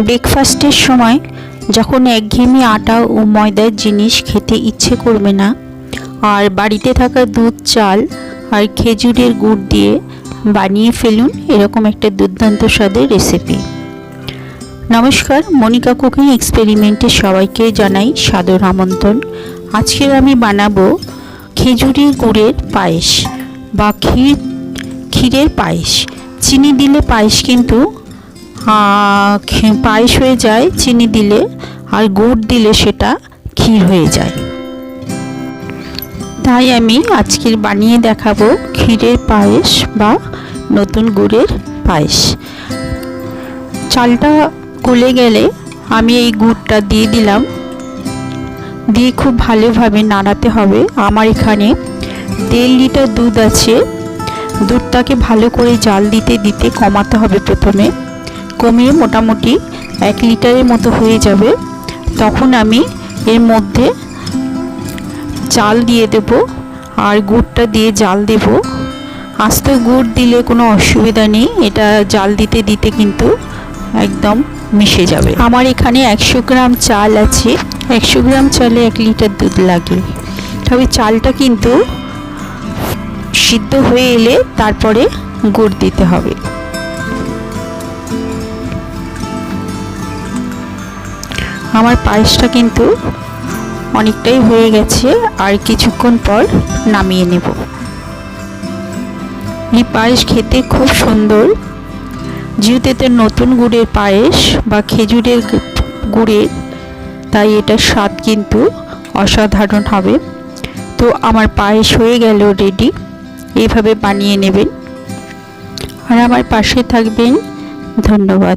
ব্রেকফাস্টের সময় যখন একঘেয়েমি আটা ও ময়দার জিনিস খেতে ইচ্ছে করবে না, আর বাড়িতে থাকা দুধ, চাল আর খেজুরের গুড় দিয়ে বানিয়ে ফেলুন এরকম একটা দুর্দান্ত স্বাদের রেসিপি। নমস্কার, মনিকা কুকিং এক্সপেরিমেন্টে সবাইকে জানাই সাদর আমন্ত্রণ। আজকের আমি বানাবো খেজুরের গুড়ের পায়েস বা ক্ষীরের পায়েস। চিনি দিলে পায়েস কিন্তু পায়েস হয়ে যায় চিনি দিলে, আর গুড় দিলে সেটা ক্ষীর হয়ে যায়। তাই আমি আজকের বানিয়ে দেখাবো ক্ষীরের পায়েস বা নতুন গুড়ের পায়েস। চালটা গলে গেলে আমি এই গুড়টা দিয়ে দিলাম, দিয়ে খুব ভালোভাবে নাড়াতে হবে। আমার এখানে 1.5 লিটার দুধ আছে। দুধটাকে ভালো করে জাল দিতে দিতে কমাতে হবে, প্রথমে কমিয়ে মোটামুটি 1 লিটারের মতো হয়ে যাবে। তখন আমি এর মধ্যে চাল দিয়ে দেব আর গুড়টা দিয়ে জাল দেব। আস্ত গুড় দিলে কোনো অসুবিধা নেই, এটা জাল দিতে দিতে কিন্তু একদম মিশে যাবে। আমার এখানে 100 গ্রাম চাল আছে। 100 গ্রাম চালে 1 লিটার দুধ লাগে। তবে চালটা কিন্তু সিদ্ধ হয়ে এলে তারপরে গুড় দিতে হবে। আমার পায়েসটা কিন্তু অনেকটাই হয়ে গেছে, আর কিছুক্ষণ পর নামিয়ে নেব। এই পায়েস খেতে খুব সুন্দর, যেহেতু এটা নতুন গুড়ের পায়েস বা খেজুরের গুড়ের, তাই এটার স্বাদ কিন্তু অসাধারণ হবে। তো আমার পায়েস হয়ে গেল রেডি। এইভাবে বানিয়ে নেবেন আর আমার পাশে থাকবেন। ধন্যবাদ।